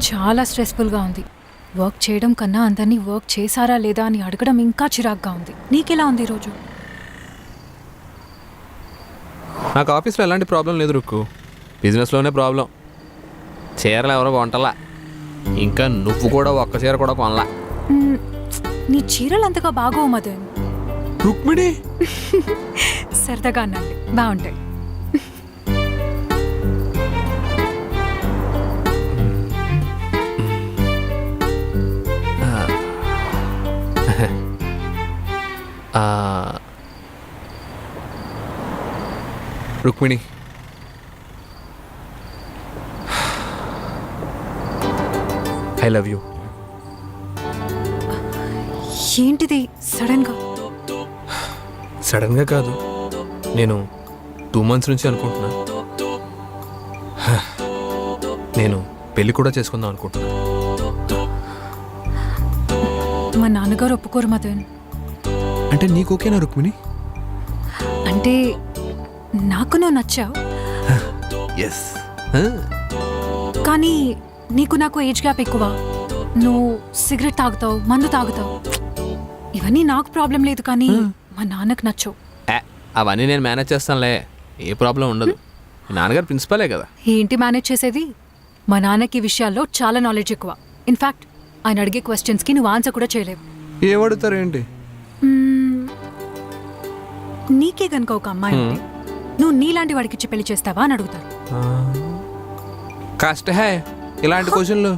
చాలా స్ట్రెస్ఫుల్గా ఉంది. వర్క్ చేయడం కన్నా అందరినీ వర్క్ చేశారా లేదా అని అడగడం ఇంకా చిరాగ్గా ఉంది. నీకెలా ఉంది ఈరోజు? నాకు ఆఫీస్లో ఎలాంటి ప్రాబ్లం లేదు రుక్కు. బిజినెస్లోనే ప్రాబ్లం. చీరలు ఎవరో కొంటలా. ఇంకా నువ్వు కూడా ఒక్క చీర కూడా కొనలా. నీ చీరలు అంతగా బాగోవు మదన్. రుక్మిణి సరదాగా అన్నాండి, బాగుంటాయి. Rukmini, I love you. ఏంటిది సడన్గా? సడన్గా కాదు, నేను 2 months నుంచి అనుకుంటున్నా. నేను పెళ్ళి కూడా చేసుకుందాం అనుకుంటున్నా. మా నాన్నగారు ఒప్పుకోరు మదన్. అంటే నీకు ఓకేనా రుక్మిణి? అంటే నాకు నువ్వు నచ్చావు, ఎస్. కానీ నీకు నాకు ఏజ్ గ్యాప్ ఎక్కువ. నువ్వు సిగరెట్ తాగుతావు, మందు తాగుతావు. ఇవన్నీ నాకు ప్రాబ్లం లేదు, కానీ మా నాన్నకు నచ్చవు. అవన్నీ నేను మేనేజ్ చేస్తానులే, ఏ ప్రాబ్లం ఉండదు. మీ నాన్నగారు ప్రిన్సిపలే కదా. ఏంటి మేనేజ్ చేసేది? మా నాన్నకి ఈ విషయాల్లో చాలా నాలెడ్జ్ ఎక్కువ. ఇన్ఫ్యాక్ట్ ఆయన అడిగే క్వశ్చన్స్కి నువ్వు ఆన్సర్ కూడా చేయలేవు. ఏమడుగుతారు ఏంటి? నీకే గనుక ఒక అమ్మాయి ఉంటే నువ్వు నీలాంటి వాడికి ఇచ్చి పెళ్లి చేస్తావా అని అడుగుతారు. కష్టమే ఇలాంటి క్వశ్చన్లు.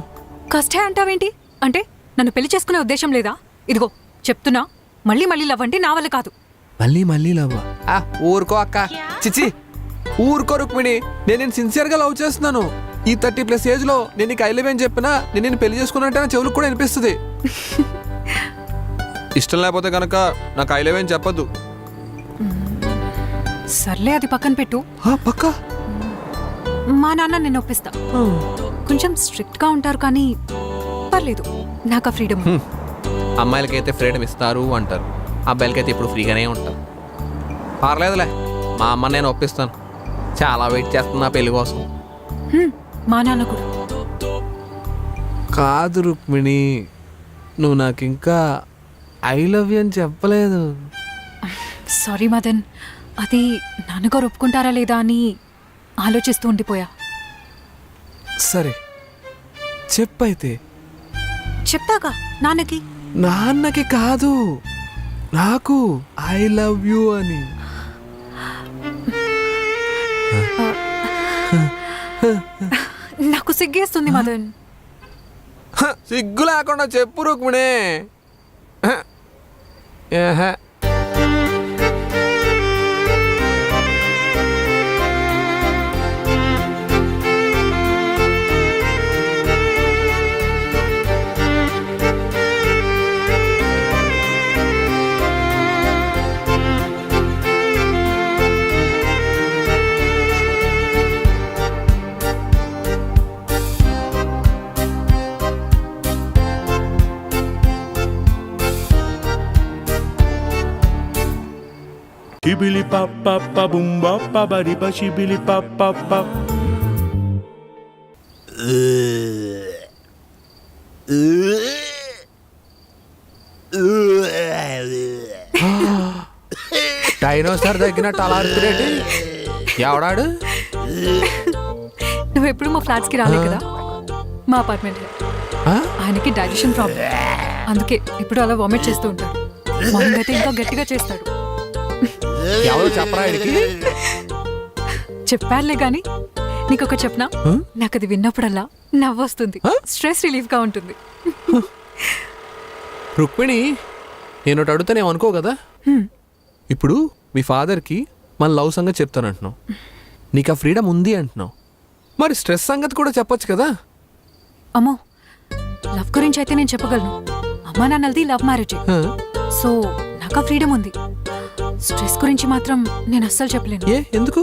కష్టే అంటావేంటి? అంటే నన్ను పెళ్లి చేసుకునే ఉద్దేశం లేదా? ఇదిగో చెప్తున్నా, మళ్ళీ మళ్ళీ లవ్ అంటే నా వల్ల కాదు. మళ్ళీ లవ్? ఊరుకో అక్క, చిచి ఊరుకో రుక్మిణి. నేను సిన్సియర్గా లవ్ చేస్తున్నాను. ఈ 30+ ఏజ్లో నేను నీకు ఐ లవ్ అని చెప్పినా నేను పెళ్లి చేసుకున్నట్టే నా చెవులకు కూడా అనిపిస్తుంది. ఇష్టం లేకపోతే కనుక నాకు ఐ లవ్ అని చెప్పద్దు. సర్లే, అది పక్కన పెట్టు. పక్క మా నాన్న నేను ఒప్పిస్తా. కొంచెం స్ట్రిక్ట్ గా ఉంటారు, కానీ పర్లేదు, నాకు ఆ ఫ్రీడమ్. అమ్మాయిలకైతే ఫ్రీడమ్ ఇస్తారు అంటారు, అబ్బాయిలకైతే ఇప్పుడు ఫ్రీగానే ఉంటారు. పర్లేదులే, మా అమ్మ నేను ఒప్పిస్తాను. చాలా వెయిట్ చేస్తున్నా పెళ్లి కోసం. మా నాన్న కూడా. కాదు రుక్మిణి, నువ్వు నాకు ఇంకా ఐ లవ్ యూ అని చెప్పలేదు. సారీ మదన్, అది నాన్నగారు ఒప్పుకుంటారా లేదా అని ఆలోచిస్తూ ఉండిపోయా. సరే చెప్పైతే. చెప్తాగా నాన్నకి. నాన్నకి కాదు, నాకు ఐ లవ్ యూ అని. నాకు సిగ్గేస్తుంది మదన్. సిగ్గు లేకుండా చెప్పు Rukmini. Shibili pop pop pa boom bop pa bari pa shibili pop pop pop. Dinosaur తగ్గినట్టు అలా అరుతురేటి? ఎవడాడు? నువ్వు ఎప్పుడు మా ఫ్లాట్స్ కి రాలే కదా, మా అపార్ట్మెంట్. ఆయనకి డైజెషన్ ప్రాబ్లం, అందుకే ఇప్పుడు అలా వామిట్ చేస్తూ ఉంటాడు. మార్నింగ్ అయితే ఇంకా గట్టిగా చేస్తాడు. ఎవరు చెప్పరా? చెప్పారులే గాని నీకొక చెప్పనా? నాకు అది విన్నప్పుడల్లా నవ్వొస్తుంది, స్ట్రెస్ రిలీఫ్ గా ఉంటుంది. రుక్మిణి, నేను ఒకటి అడుగుతానేమో అనుకో కదా. ఇప్పుడు మీ ఫాదర్కి మన లవ్ సంగతి చెప్తానంటున్నావు, నీకు ఆ ఫ్రీడమ్ ఉంది అంటున్నావు. మరి స్ట్రెస్ సంగతి కూడా చెప్పొచ్చు కదా. అమ్మో, లవ్ గురించి అయితే నేను చెప్పగలను. అమ్మా నాన్నలది లవ్ మ్యారేజ్, సో నాకు ఆ ఫ్రీడమ్ ఉంది. స్ట్రెస్ గురించి మాత్రం నేను అస్సలు చెప్పలేను. ఎందుకు?